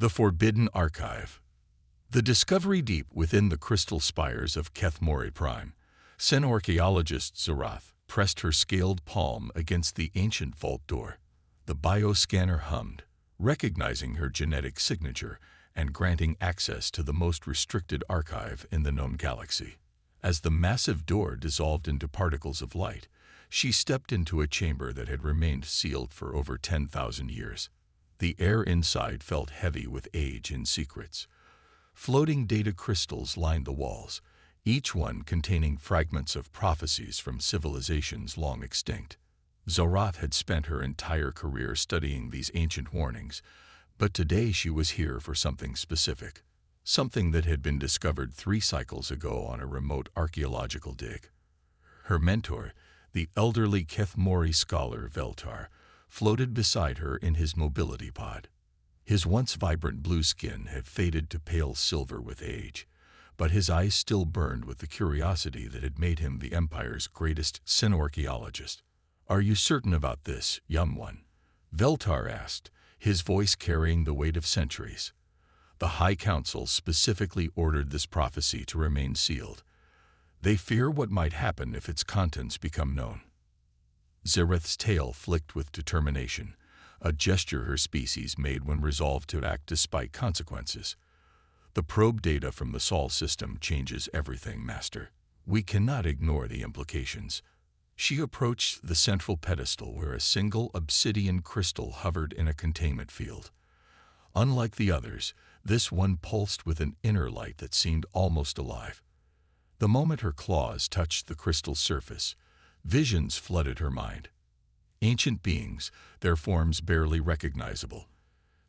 The Forbidden Archive. The discovery deep within the crystal spires of Kethmori Prime, Sen-archaeologist Zarath pressed her scaled palm against the ancient vault door. The bioscanner hummed, recognizing her genetic signature and granting access to the most restricted archive in the known galaxy. As the massive door dissolved into particles of light, she stepped into a chamber that had remained sealed for over 10,000 years. The air inside felt heavy with age and secrets. Floating data crystals lined the walls, each one containing fragments of prophecies from civilizations long extinct. Zarath had spent her entire career studying these ancient warnings, but today she was here for something specific, something that had been discovered 3 cycles ago on a remote archaeological dig. Her mentor, the elderly Kethmori scholar Veltar, floated beside her in his mobility pod. His once vibrant blue skin had faded to pale silver with age, but his eyes still burned with the curiosity that had made him the Empire's greatest Sen-archaeologist. "Are you certain about this, young one?" Veltar asked, his voice carrying the weight of centuries. "The High Council specifically ordered this prophecy to remain sealed. They fear what might happen if its contents become known." Zarath's tail flicked with determination, a gesture her species made when resolved to act despite consequences. "The probe data from the Sol system changes everything, Master. We cannot ignore the implications." She approached the central pedestal where a single obsidian crystal hovered in a containment field. Unlike the others, this one pulsed with an inner light that seemed almost alive. The moment her claws touched the crystal's surface, visions flooded her mind. Ancient beings, their forms barely recognizable,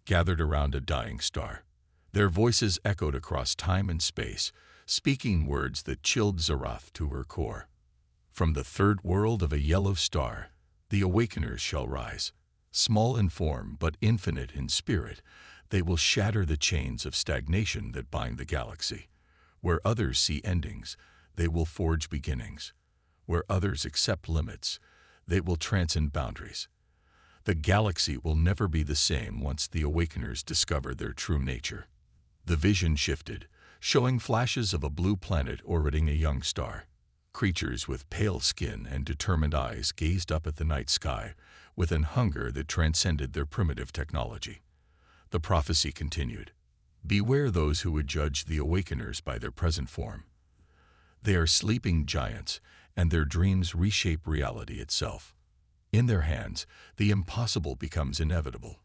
gathered around a dying star. Their voices echoed across time and space, speaking words that chilled Zarath to her core. "From the third world of a yellow star, the awakeners shall rise. Small in form but infinite in spirit, they will shatter the chains of stagnation that bind the galaxy. Where others see endings, they will forge beginnings. Where others accept limits, they will transcend boundaries. The galaxy will never be the same once the awakeners discover their true nature." The vision shifted, showing flashes of a blue planet orbiting a young star. Creatures with pale skin and determined eyes gazed up at the night sky with an hunger that transcended their primitive technology. The prophecy continued, "Beware those who would judge the awakeners by their present form. They are sleeping giants, and their dreams reshape reality itself. In their hands, the impossible becomes inevitable.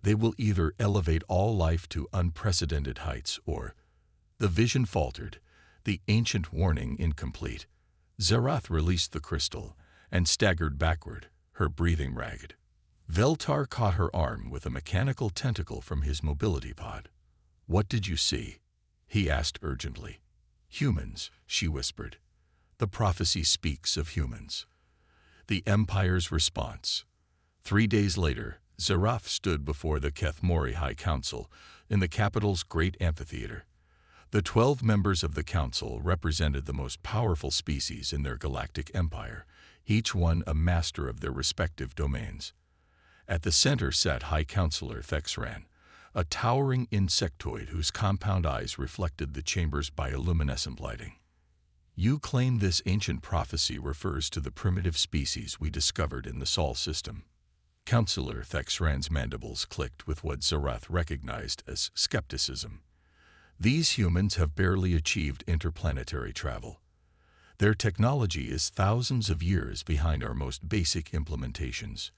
They will either elevate all life to unprecedented heights or—" The vision faltered, the ancient warning incomplete. Zarath released the crystal and staggered backward, her breathing ragged. Veltar caught her arm with a mechanical tentacle from his mobility pod. "What did you see?" he asked urgently. "Humans," she whispered. "The prophecy speaks of humans." The Empire's response. 3 days later, Zarath stood before the Kethmori High Council in the capital's great amphitheater. The 12 members of the council represented the most powerful species in their galactic empire, each one a master of their respective domains. At the center sat High Counselor Thexran, a towering insectoid whose compound eyes reflected the chamber's bioluminescent lighting. "You claim this ancient prophecy refers to the primitive species we discovered in the Sol system." Counselor Thexran's mandibles clicked with what Zarath recognized as skepticism. "These humans have barely achieved interplanetary travel. Their technology is thousands of years behind our most basic implementations."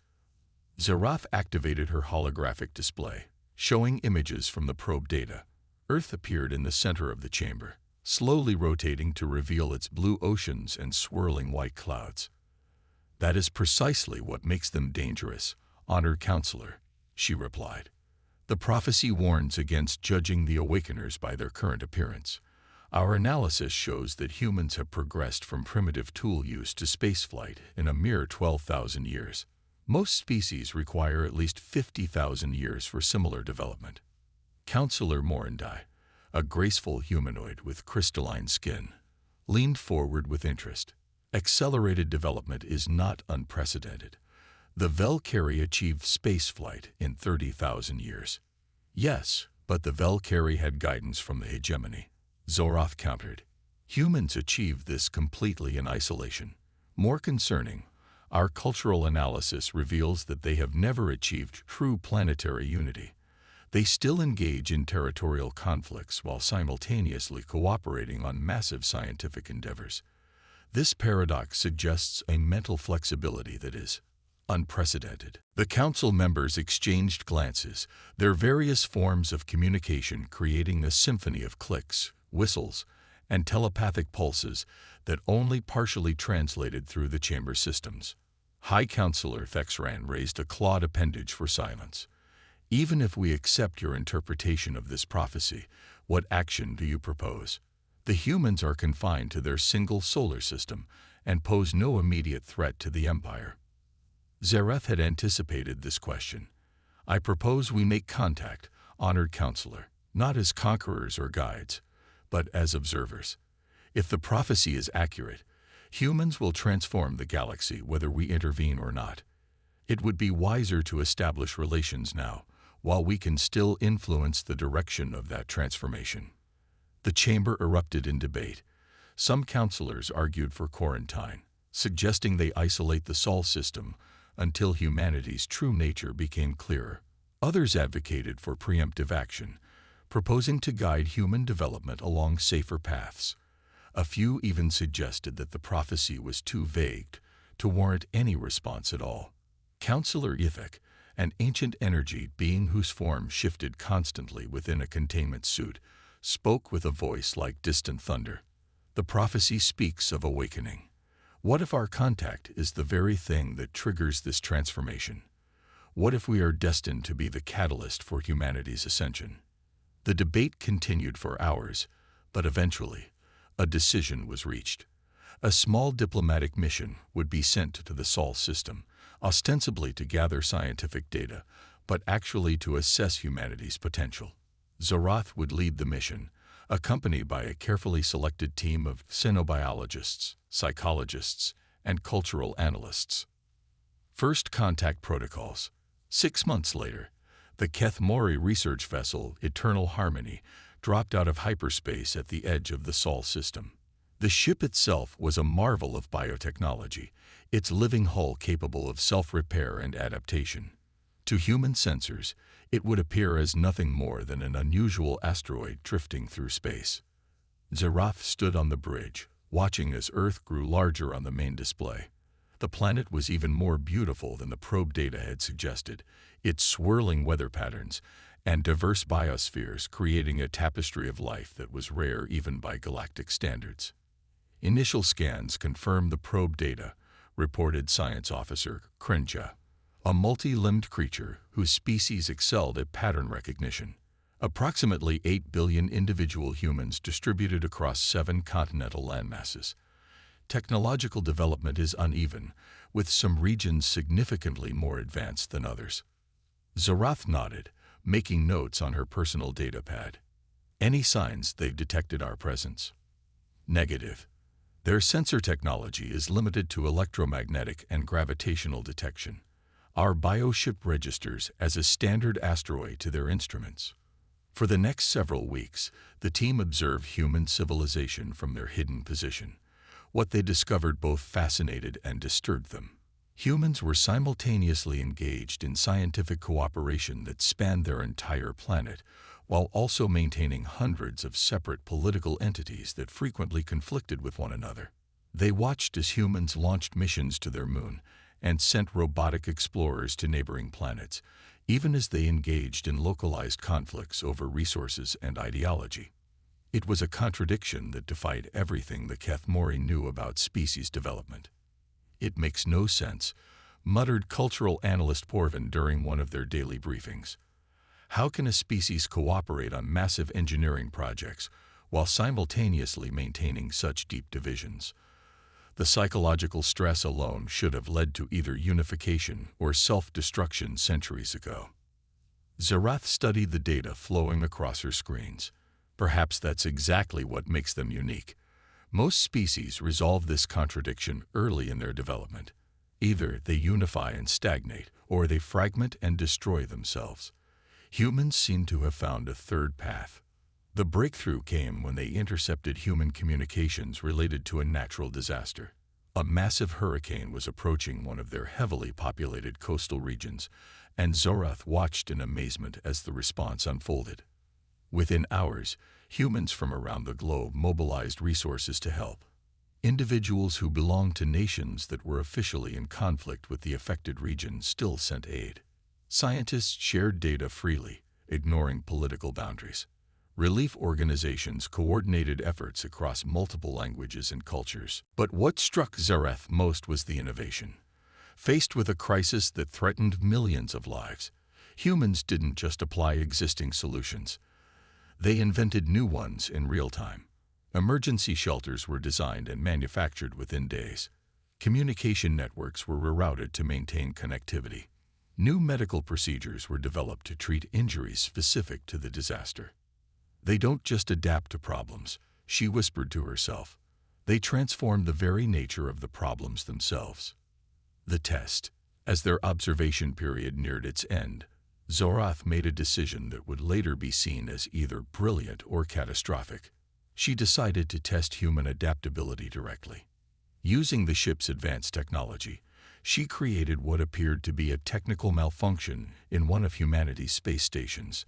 Zarath activated her holographic display, showing images from the probe data. Earth appeared in the center of the chamber, slowly rotating to reveal its blue oceans and swirling white clouds. "That is precisely what makes them dangerous, honored counselor," she replied. "The prophecy warns against judging the awakeners by their current appearance. Our analysis shows that humans have progressed from primitive tool use to spaceflight in a mere 12,000 years. Most species require at least 50,000 years for similar development." Counselor Morandai, a graceful humanoid with crystalline skin, leaned forward with interest. "Accelerated development is not unprecedented. The Valkyrie achieved spaceflight in 30,000 years. Yes, But the Valkyrie had guidance from the hegemony. Zorath countered. Humans achieved this completely in isolation. More concerning, our cultural analysis reveals that they have never achieved true planetary unity. They still engage in territorial conflicts while simultaneously cooperating on massive scientific endeavors. This paradox suggests a mental flexibility that is unprecedented. The council members exchanged glances, their various forms of communication creating a symphony of clicks, whistles, and telepathic pulses that only partially translated through the chamber systems. High Counselor Thexran raised a clawed appendage for silence. Even if we accept your interpretation of this prophecy, what action do you propose? The humans are confined to their single solar system and pose no immediate threat to the Empire. Zareth had anticipated this question. I propose we make contact, honored counselor, not as conquerors or guides, but as observers. If the prophecy is accurate, humans will transform the galaxy whether we intervene or not. It would be wiser to establish relations now, while we can still influence the direction of that transformation. The chamber erupted in debate. Some counselors argued for quarantine, suggesting they isolate the Sol system until humanity's true nature became clearer. Others advocated for preemptive action, proposing to guide human development along safer paths. A few even suggested that the prophecy was too vague to warrant any response at all. Counselor Ithek, an ancient energy being whose form shifted constantly within a containment suit, spoke with a voice like distant thunder. The prophecy speaks of awakening. What if our contact is the very thing that triggers this transformation? What if we are destined to be the catalyst for humanity's ascension? The debate continued for hours, but eventually, a decision was reached. A small diplomatic mission would be sent to the Sol system, ostensibly to gather scientific data, but actually to assess humanity's potential. Zorath would lead the mission, accompanied by a carefully selected team of xenobiologists, psychologists, and cultural analysts. First contact protocols. 6 months later, the Keth Mori research vessel Eternal Harmony dropped out of hyperspace at the edge of the Sol system. The ship itself was a marvel of biotechnology, its living hull capable of self-repair and adaptation. To human sensors, it would appear as nothing more than an unusual asteroid drifting through space. Zorath stood on the bridge, watching as Earth grew larger on the main display. The planet was even more beautiful than the probe data had suggested, its swirling weather patterns and diverse biospheres creating a tapestry of life that was rare even by galactic standards. Initial scans confirmed the probe data, reported Science Officer Krenja, a multi-limbed creature whose species excelled at pattern recognition. Approximately 8 billion individual humans distributed across 7 continental landmasses. Technological development is uneven, with some regions significantly more advanced than others. Zorath nodded, making notes on her personal data pad. Any signs they've detected our presence? Negative. Their sensor technology is limited to electromagnetic and gravitational detection. Our bioship registers as a standard asteroid to their instruments. For the next several weeks, the team observed human civilization from their hidden position. What they discovered both fascinated and disturbed them. Humans were simultaneously engaged in scientific cooperation that spanned their entire planet, while also maintaining hundreds of separate political entities that frequently conflicted with one another. They watched as humans launched missions to their moon and sent robotic explorers to neighboring planets, even as they engaged in localized conflicts over resources and ideology. It was a contradiction that defied everything the Keth Mori knew about species development. It makes no sense, muttered cultural analyst Porvin during one of their daily briefings. How can a species cooperate on massive engineering projects while simultaneously maintaining such deep divisions? The psychological stress alone should have led to either unification or self-destruction centuries ago. Zorath studied the data flowing across her screens. Perhaps that's exactly what makes them unique. Most species resolve this contradiction early in their development. Either they unify and stagnate, or they fragment and destroy themselves. Humans seem to have found a third path. The breakthrough came when they intercepted human communications related to a natural disaster. A massive hurricane was approaching one of their heavily populated coastal regions, and Zorath watched in amazement as the response unfolded. Within hours, humans from around the globe mobilized resources to help. Individuals who belonged to nations that were officially in conflict with the affected region still sent aid. Scientists shared data freely, ignoring political boundaries. Relief organizations coordinated efforts across multiple languages and cultures. But what struck Zorath most was the innovation. Faced with a crisis that threatened millions of lives, humans didn't just apply existing solutions. They invented new ones in real time. Emergency shelters were designed and manufactured within days. Communication networks were rerouted to maintain connectivity. New medical procedures were developed to treat injuries specific to the disaster. They don't just adapt to problems, she whispered to herself. They transform the very nature of the problems themselves. The test. As their observation period neared its end, Zorath made a decision that would later be seen as either brilliant or catastrophic. She decided to test human adaptability directly. Using the ship's advanced technology, she created what appeared to be a technical malfunction in one of humanity's space stations.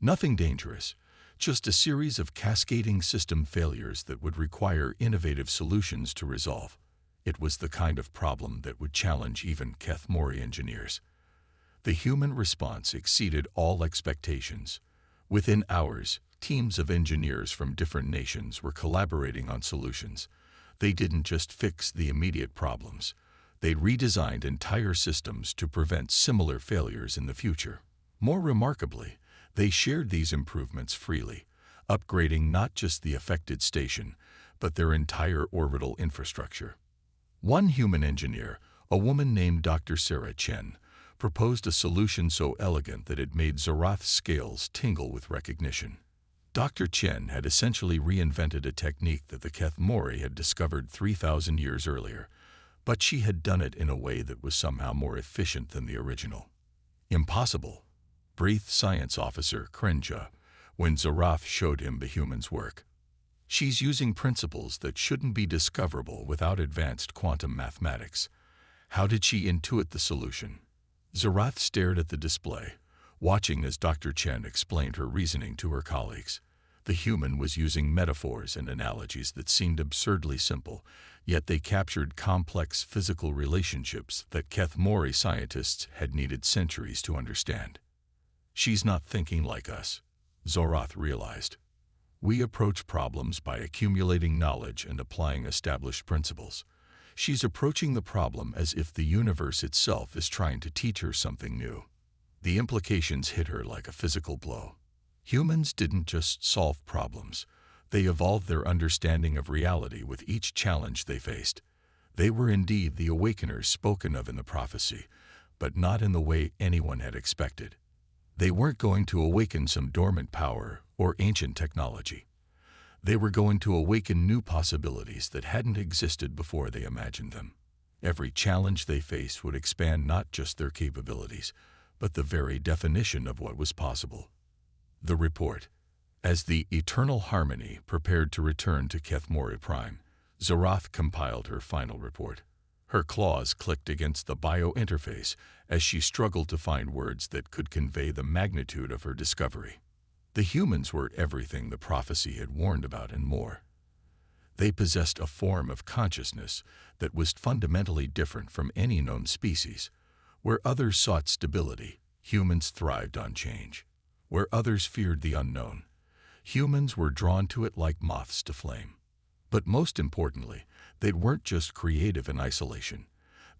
Nothing dangerous, just a series of cascading system failures that would require innovative solutions to resolve. It was the kind of problem that would challenge even Kethmori engineers. The human response exceeded all expectations. Within hours, teams of engineers from different nations were collaborating on solutions. They didn't just fix the immediate problems. They redesigned entire systems to prevent similar failures in the future. More remarkably, they shared these improvements freely, upgrading not just the affected station, but their entire orbital infrastructure. One human engineer, a woman named Dr. Sarah Chen, proposed a solution so elegant that it made Zorath's scales tingle with recognition. Dr. Chen had essentially reinvented a technique that the Kethmori had discovered 3,000 years earlier, but she had done it in a way that was somehow more efficient than the original. Impossible, breathed Science Officer Krenja when Zorath showed him the human's work. She's using principles that shouldn't be discoverable without advanced quantum mathematics. How did she intuit the solution? Zorath stared at the display, watching as Dr. Chen explained her reasoning to her colleagues. The human was using metaphors and analogies that seemed absurdly simple, yet they captured complex physical relationships that Kethmori scientists had needed centuries to understand. She's not thinking like us, Zorath realized. We approach problems by accumulating knowledge and applying established principles. She's approaching the problem as if the universe itself is trying to teach her something new. The implications hit her like a physical blow. Humans didn't just solve problems. They evolved their understanding of reality with each challenge they faced. They were indeed the awakeners spoken of in the prophecy, but not in the way anyone had expected. They weren't going to awaken some dormant power or ancient technology. They were going to awaken new possibilities that hadn't existed before they imagined them. Every challenge they faced would expand not just their capabilities, but the very definition of what was possible. The report. As the Eternal Harmony prepared to return to Kethmori Prime, Zorath compiled her final report. Her claws clicked against the bio-interface as she struggled to find words that could convey the magnitude of her discovery. The humans were everything the prophecy had warned about and more. They possessed a form of consciousness that was fundamentally different from any known species. Where others sought stability, humans thrived on change. Where others feared the unknown, humans were drawn to it like moths to flame. But most importantly, they weren't just creative in isolation.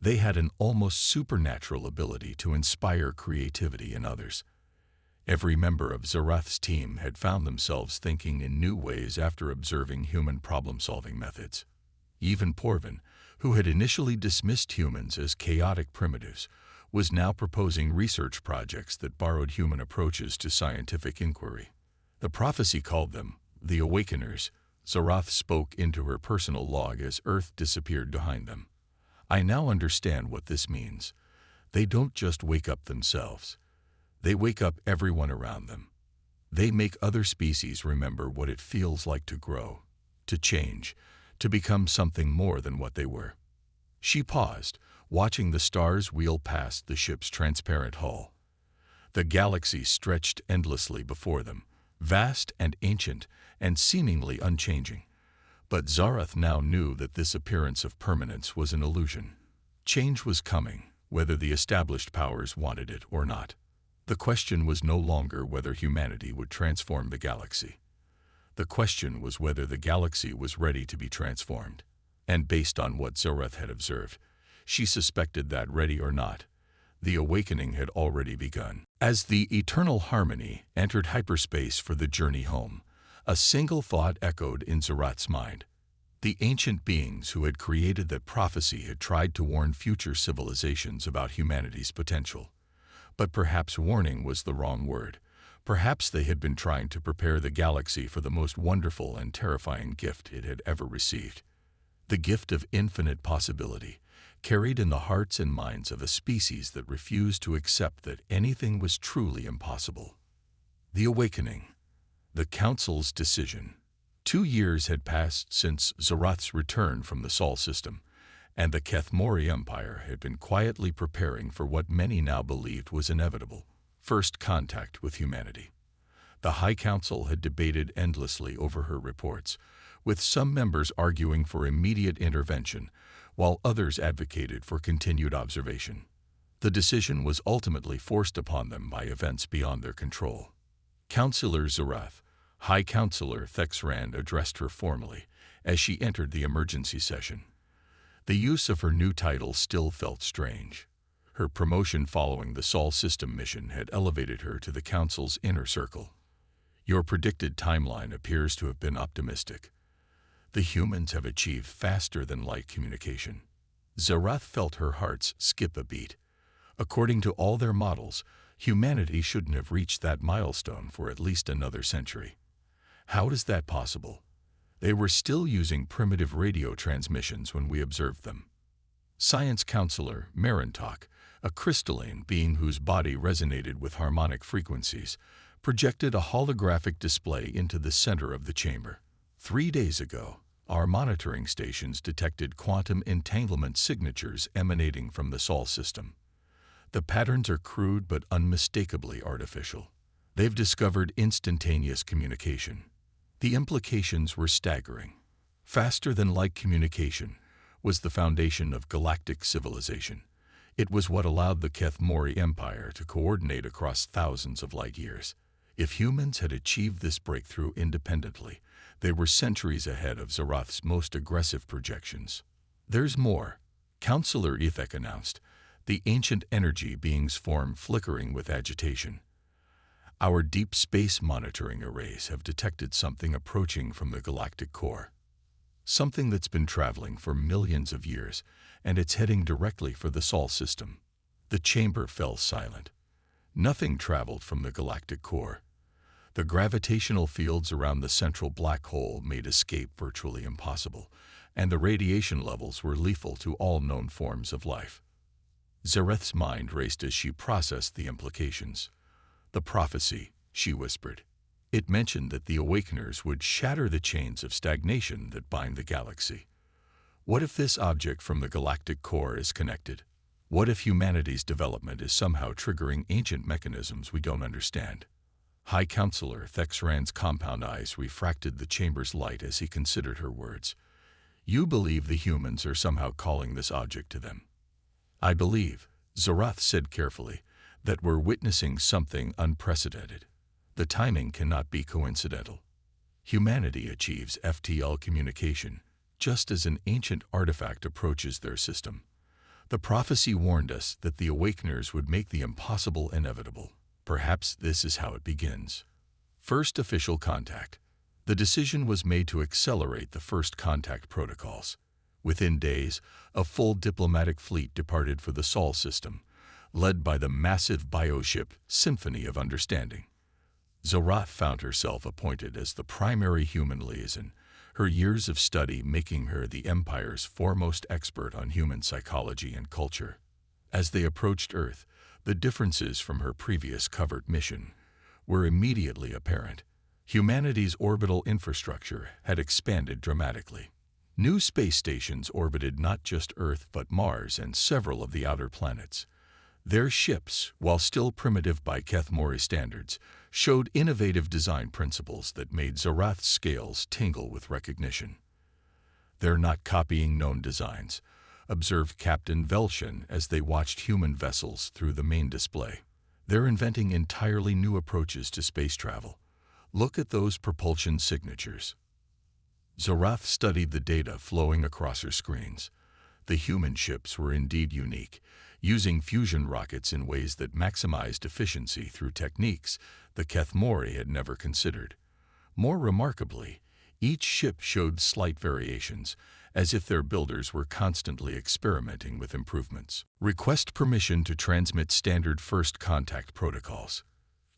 They had an almost supernatural ability to inspire creativity in others. Every member of Zorath's team had found themselves thinking in new ways after observing human problem-solving methods. Even Porvin, who had initially dismissed humans as chaotic primitives, was now proposing research projects that borrowed human approaches to scientific inquiry. The prophecy called them the Awakeners. Zorath spoke into her personal log as Earth disappeared behind them. I now understand what this means. They don't just wake up themselves. They wake up everyone around them. They make other species remember what it feels like to grow, to change, to become something more than what they were. She paused, watching the stars wheel past the ship's transparent hull. The galaxy stretched endlessly before them, vast and ancient and seemingly unchanging. But Zarath now knew that this appearance of permanence was an illusion. Change was coming, whether the established powers wanted it or not. The question was no longer whether humanity would transform the galaxy. The question was whether the galaxy was ready to be transformed. And based on what Zarath had observed, she suspected that, ready or not, the awakening had already begun. As the eternal harmony entered hyperspace for the journey home, a single thought echoed in Zarath's mind. The ancient beings who had created that prophecy had tried to warn future civilizations about humanity's potential. But perhaps warning was the wrong word. Perhaps they had been trying to prepare the galaxy for the most wonderful and terrifying gift it had ever received. The gift of infinite possibility, carried in the hearts and minds of a species that refused to accept that anything was truly impossible. The awakening. The Council's decision. 2 years had passed since Zarath's return from the Sol system, and the Kethmori Empire had been quietly preparing for what many now believed was inevitable: first contact with humanity. The High Council had debated endlessly over her reports, with some members arguing for immediate intervention, while others advocated for continued observation. The decision was ultimately forced upon them by events beyond their control. Councillor Zarath, High Councillor Thexrand addressed her formally as she entered the emergency session. The use of her new title still felt strange. Her promotion following the Sol system mission had elevated her to the Council's inner circle. Your predicted timeline appears to have been optimistic. The humans have achieved faster-than-light communication. Zarath felt her heart skip a beat. According to all their models, humanity shouldn't have reached that milestone for at least another century. How is that possible? They were still using primitive radio transmissions when we observed them. Science Counselor Marintok, a crystalline being whose body resonated with harmonic frequencies, projected a holographic display into the center of the chamber. 3 days ago, our monitoring stations detected quantum entanglement signatures emanating from the Sol system. The patterns are crude but unmistakably artificial. They've discovered instantaneous communication. The implications were staggering. Faster-than-light communication was the foundation of galactic civilization. It was what allowed the Kethmori Empire to coordinate across thousands of light years. If humans had achieved this breakthrough independently, they were centuries ahead of Zarath's most aggressive projections. There's more, Councillor Ethek announced, the ancient energy beings form flickering with agitation. Our deep space monitoring arrays have detected something approaching from the galactic core. Something that's been traveling for millions of years, and it's heading directly for the Sol system. The chamber fell silent. Nothing traveled from the galactic core. The gravitational fields around the central black hole made escape virtually impossible, and the radiation levels were lethal to all known forms of life. Zarath's mind raced as she processed the implications. The prophecy, she whispered. It mentioned that the Awakeners would shatter the chains of stagnation that bind the galaxy. What if this object from the galactic core is connected? What if humanity's development is somehow triggering ancient mechanisms we don't understand? High Councillor Thexrand's compound eyes refracted the chamber's light as he considered her words. You believe the humans are somehow calling this object to them? I believe, Zarath said carefully, that we're witnessing something unprecedented. The timing cannot be coincidental. Humanity achieves FTL communication just as an ancient artifact approaches their system. The prophecy warned us that the Awakeners would make the impossible inevitable. Perhaps this is how it begins. First official contact. The decision was made to accelerate the first contact protocols. Within days, a full diplomatic fleet departed for the Sol system, led by the massive bioship Symphony of Understanding. Zarath found herself appointed as the primary human liaison, her years of study making her the Empire's foremost expert on human psychology and culture. As they approached Earth, The differences from her previous covert mission were immediately apparent. Humanity's orbital infrastructure had expanded dramatically. New space stations orbited not just Earth but Mars and several of the outer planets. Their ships, while still primitive by Kethmori standards, showed innovative design principles that made Zarath's scales tingle with recognition. "They're not copying known designs," observed Captain Velshin as they watched human vessels through the main display. "They're inventing entirely new approaches to space travel. Look at those propulsion signatures." Zarath studied the data flowing across her screens. The human ships were indeed unique, using fusion rockets in ways that maximized efficiency through techniques the Kethmori had never considered. More remarkably, each ship showed slight variations, as if their builders were constantly experimenting with improvements. "Request permission to transmit standard first contact protocols,"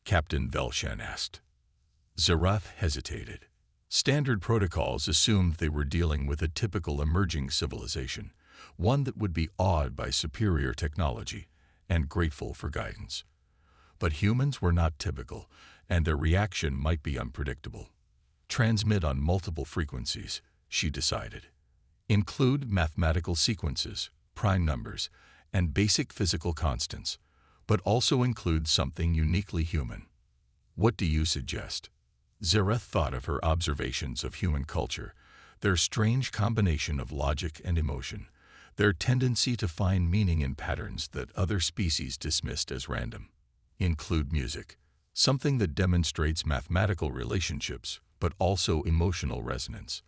Captain Velshan asked. Zarath hesitated. Standard protocols assumed they were dealing with a typical emerging civilization, one that would be awed by superior technology and grateful for guidance. But humans were not typical, and their reaction might be unpredictable. "Transmit on multiple frequencies," she decided. "Include mathematical sequences, prime numbers, and basic physical constants, but also include something uniquely human. What do you suggest?" Zarath thought of her observations of human culture, their strange combination of logic and emotion, their tendency to find meaning in patterns that other species dismissed as random. "Include music, something that demonstrates mathematical relationships, but also emotional resonance.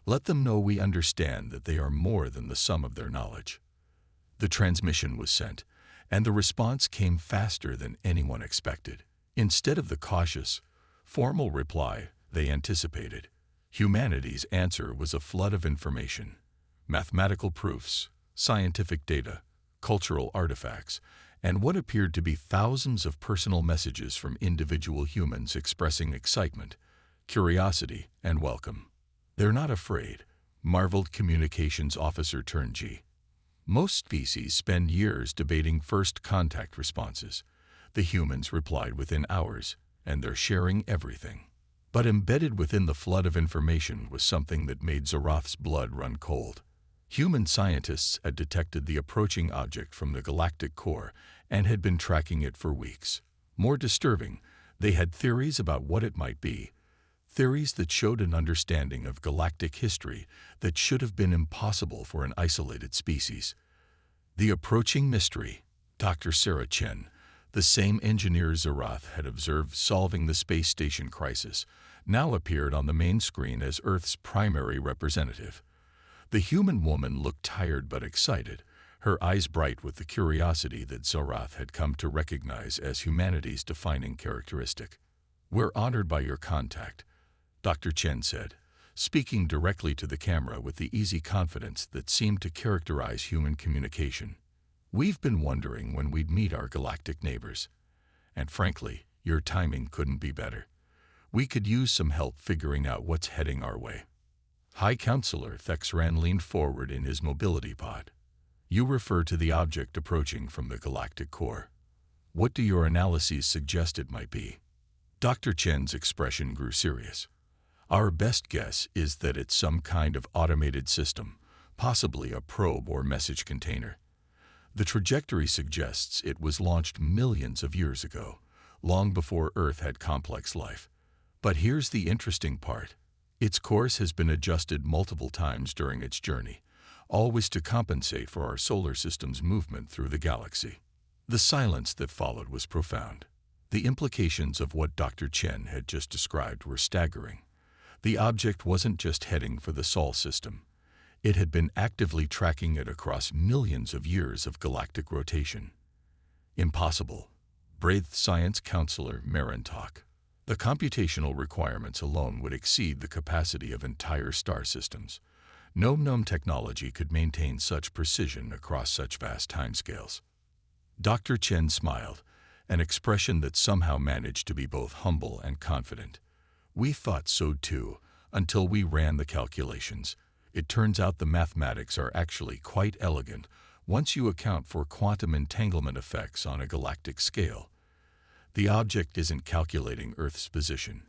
Let them know we understand that they are more than the sum of their knowledge." The transmission was sent, and the response came faster than anyone expected. Instead of the cautious, formal reply they anticipated, humanity's answer was a flood of information: mathematical proofs, scientific data, cultural artifacts, and what appeared to be thousands of personal messages from individual humans expressing excitement, curiosity, and welcome. "They're not afraid," marveled Communications Officer Turnji. "Most species spend years debating first contact responses. The humans replied within hours, and they're sharing everything." But embedded within the flood of information was something that made Zarath's blood run cold. Human scientists had detected the approaching object from the galactic core and had been tracking it for weeks. More disturbing, they had theories about what it might be, theories that showed an understanding of galactic history that should have been impossible for an isolated species. The approaching mystery, Dr. Sarah Chen, the same engineer Zarath had observed solving the space station crisis, now appeared on the main screen as Earth's primary representative. The human woman looked tired but excited, her eyes bright with the curiosity that Zarath had come to recognize as humanity's defining characteristic. "We're honored by your contact," Dr. Chen said, speaking directly to the camera with the easy confidence that seemed to characterize human communication. "We've been wondering when we'd meet our galactic neighbors. And frankly, your timing couldn't be better. We could use some help figuring out what's heading our way." High Counselor Thexran leaned forward in his mobility pod. "You refer to the object approaching from the galactic core. What do your analyses suggest it might be?" Dr. Chen's expression grew serious. "Our best guess is that it's some kind of automated system, possibly a probe or message container. The trajectory suggests it was launched millions of years ago, long before Earth had complex life. But here's the interesting part. Its course has been adjusted multiple times during its journey, always to compensate for our solar system's movement through the galaxy." The silence that followed was profound. The implications of what Dr. Chen had just described were staggering. The object wasn't just heading for the Sol system. It had been actively tracking it across millions of years of galactic rotation. "Impossible," breathed Science Counselor Marintok. "The computational requirements alone would exceed the capacity of entire star systems. No known technology could maintain such precision across such vast timescales." Dr. Chen smiled, an expression that somehow managed to be both humble and confident. "We thought so too, until we ran the calculations. It turns out the mathematics are actually quite elegant, Once you account for quantum entanglement effects on a galactic scale, the object isn't calculating Earth's position.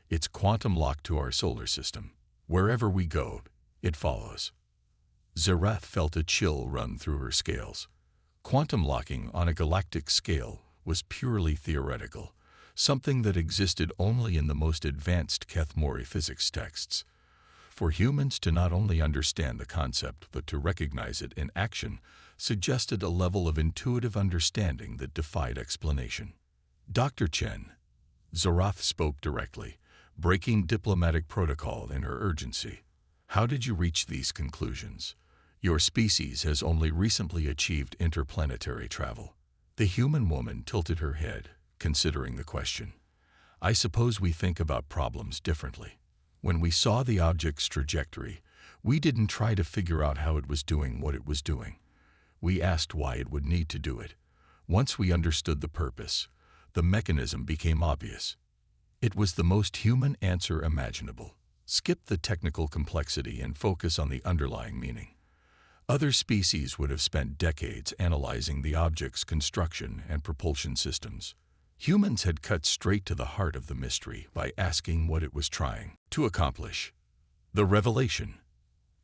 It's quantum locked to our solar system. Wherever we go, it follows. Zarath felt a chill run through her scales. Quantum locking on a galactic scale was purely theoretical, something that existed only in the most advanced Keth-Mori physics texts. For humans to not only understand the concept but to recognize it in action suggested a level of intuitive understanding that defied explanation. Dr. Chen, Zarath spoke directly, breaking diplomatic protocol in her urgency. How did you reach these conclusions? Your species has only recently achieved interplanetary travel. The human woman tilted her head, considering the question. I suppose we think about problems differently. When we saw the object's trajectory, we didn't try to figure out how it was doing what it was doing. We asked why it would need to do it. Once we understood the purpose, the mechanism became obvious. It was the most human answer imaginable. Skip the technical complexity and focus on the underlying meaning. Other species would have spent decades analyzing the object's construction and propulsion systems. Humans had cut straight to the heart of the mystery by asking what it was trying to accomplish. The revelation.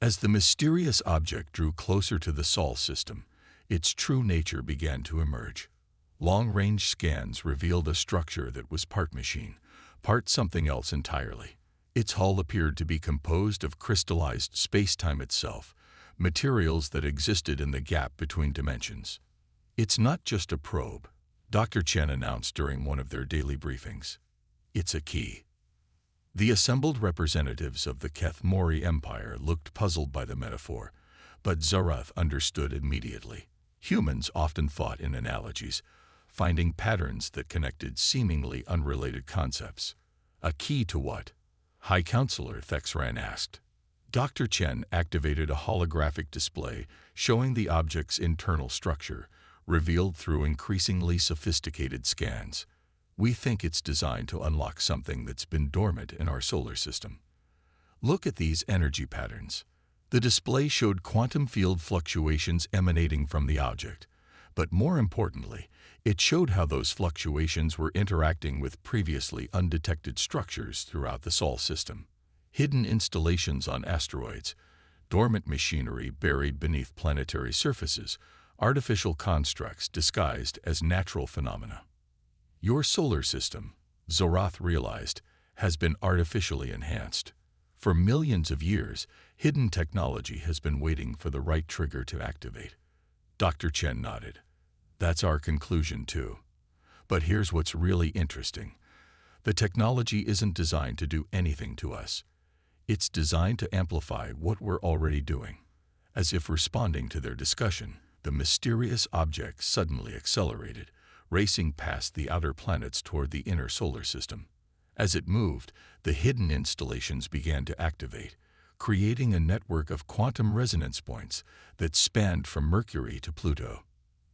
As the mysterious object drew closer to the Sol system, its true nature began to emerge. Long-range scans revealed a structure that was part machine, part something else entirely. Its hull appeared to be composed of crystallized space-time itself, materials that existed in the gap between dimensions. It's not just a probe, Dr. Chen announced during one of their daily briefings. It's a key. The assembled representatives of the Keth-Mori Empire looked puzzled by the metaphor, but Zarath understood immediately. Humans often thought in analogies, finding patterns that connected seemingly unrelated concepts. A key to what? High Counselor Thexran asked. Dr. Chen activated a holographic display showing the object's internal structure, revealed through increasingly sophisticated scans. We think it's designed to unlock something that's been dormant in our solar system. Look at these energy patterns. The display showed quantum field fluctuations emanating from the object, but more importantly, it showed how those fluctuations were interacting with previously undetected structures throughout the Sol system. Hidden installations on asteroids, dormant machinery buried beneath planetary surfaces, artificial constructs disguised as natural phenomena. Your solar system, Zarath realized, has been artificially enhanced. For millions of years, hidden technology has been waiting for the right trigger to activate. Dr. Chen nodded. That's our conclusion too. But here's what's really interesting. The technology isn't designed to do anything to us. It's designed to amplify what we're already doing. As if responding to their discussion, the mysterious object suddenly accelerated, racing past the outer planets toward the inner solar system. As it moved, the hidden installations began to activate, creating a network of quantum resonance points that spanned from Mercury to Pluto.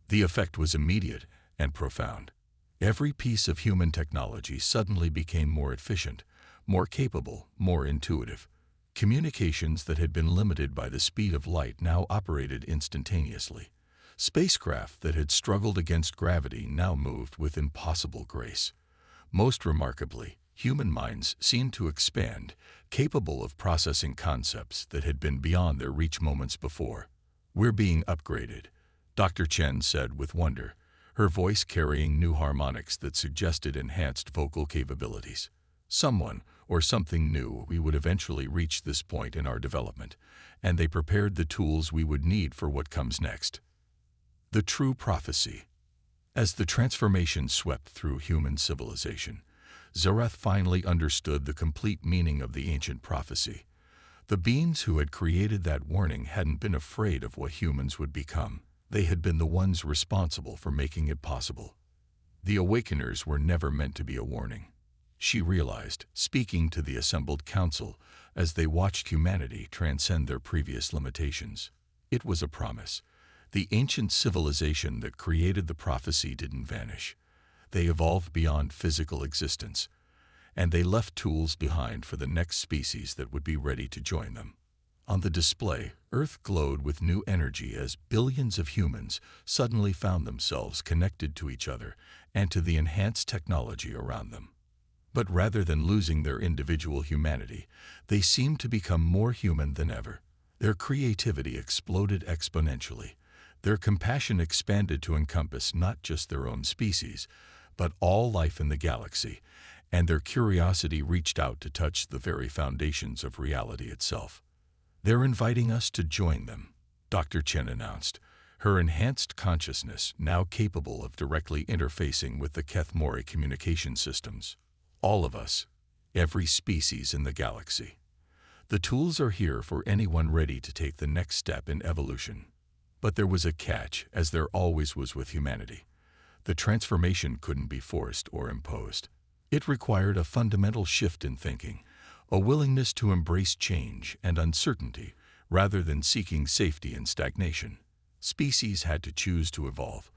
The effect was immediate and profound. Every piece of human technology suddenly became more efficient, more capable, more intuitive. Communications that had been limited by the speed of light now operated instantaneously. Spacecraft that had struggled against gravity now moved with impossible grace. Most remarkably, human minds seemed to expand, capable of processing concepts that had been beyond their reach moments before. We're being upgraded, Dr. Chen said with wonder, her voice carrying new harmonics that suggested enhanced vocal capabilities. Someone or something knew we would eventually reach this point in our development, and they prepared the tools we would need for what comes next. The true prophecy. As the transformation swept through human civilization, Zarath finally understood the complete meaning of the ancient prophecy. The beings who had created that warning hadn't been afraid of what humans would become. They had been the ones responsible for making it possible. The Awakeners were never meant to be a warning. She realized, speaking to the assembled council as they watched humanity transcend their previous limitations. It was a promise. The ancient civilization that created the prophecy didn't vanish. They evolved beyond physical existence, and they left tools behind for the next species that would be ready to join them. On the display, Earth glowed with new energy as billions of humans suddenly found themselves connected to each other and to the enhanced technology around them. But rather than losing their individual humanity, they seemed to become more human than ever. Their creativity exploded exponentially. Their compassion expanded to encompass not just their own species, but all life in the galaxy, and their curiosity reached out to touch the very foundations of reality itself. "They're inviting us to join them," Dr. Chen announced, her enhanced consciousness now capable of directly interfacing with the Keth-Mori communication systems. "All of us, every species in the galaxy. The tools are here for anyone ready to take the next step in evolution." But there was a catch, as there always was with humanity. The transformation couldn't be forced or imposed. It required a fundamental shift in thinking, a willingness to embrace change and uncertainty rather than seeking safety and stagnation. Species had to choose to evolve,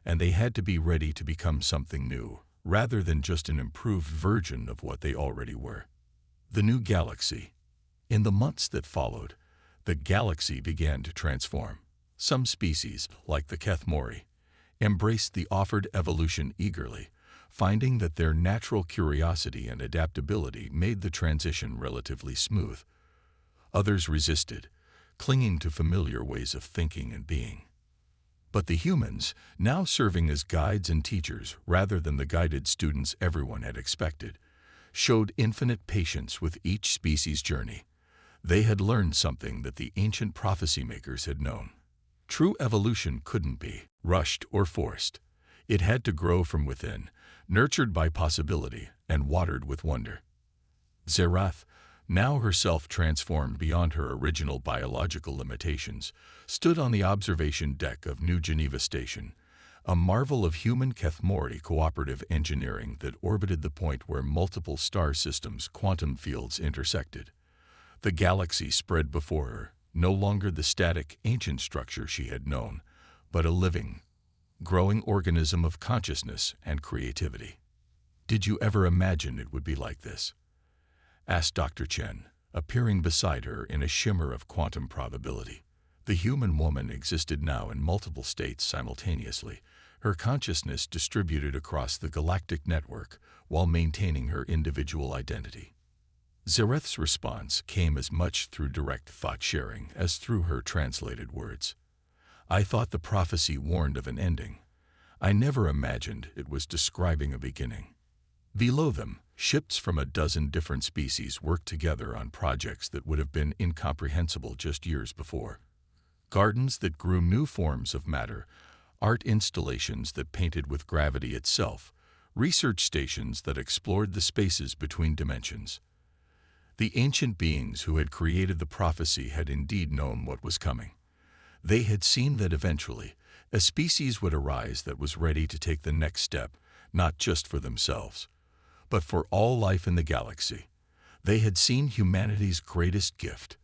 and they had to be ready to become something new, rather than just an improved version of what they already were. The new galaxy. In the months that followed, the galaxy began to transform. Some species, like the Keth-Mori, embraced the offered evolution eagerly, finding that their natural curiosity and adaptability made the transition relatively smooth. Others resisted, clinging to familiar ways of thinking and being. But the humans, now serving as guides and teachers rather than the guided students everyone had expected, showed infinite patience with each species' journey. They had learned something that the ancient prophecy makers had known. True evolution couldn't be rushed or forced. It had to grow from within, nurtured by possibility and watered with wonder. Zerath, now herself transformed beyond her original biological limitations, stood on the observation deck of New Geneva Station, a marvel of human Keth-Mori cooperative engineering that orbited the point where multiple star systems' quantum fields intersected. The galaxy spread before her, no longer the static, ancient structure she had known, but a living, growing organism of consciousness and creativity. "Did you ever imagine it would be like this?" asked Dr. Chen, appearing beside her in a shimmer of quantum probability. The human woman existed now in multiple states simultaneously, her consciousness distributed across the galactic network while maintaining her individual identity. Zerath's response came as much through direct thought-sharing as through her translated words. "I thought the prophecy warned of an ending. I never imagined it was describing a beginning." Below them, ships from a dozen different species worked together on projects that would have been incomprehensible just years before. Gardens that grew new forms of matter, art installations that painted with gravity itself, research stations that explored the spaces between dimensions. The ancient beings who had created the prophecy had indeed known what was coming. They had seen that eventually, a species would arise that was ready to take the next step, not just for themselves, but for all life in the galaxy. They had seen humanity's greatest gift,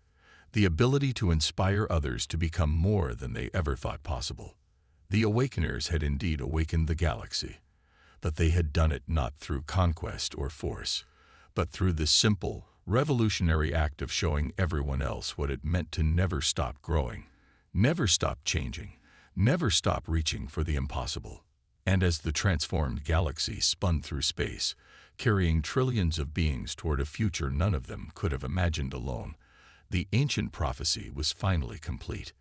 the ability to inspire others to become more than they ever thought possible. The Awakeners had indeed awakened the galaxy, but they had done it not through conquest or force, but through the simple, revolutionary act of showing everyone else what it meant to never stop growing, never stop changing, never stop reaching for the impossible. And as the transformed galaxy spun through space, carrying trillions of beings toward a future none of them could have imagined alone, the ancient prophecy was finally complete.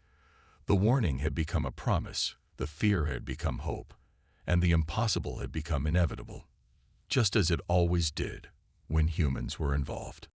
The warning had become a promise, the fear had become hope, and the impossible had become inevitable, just as it always did when humans were involved.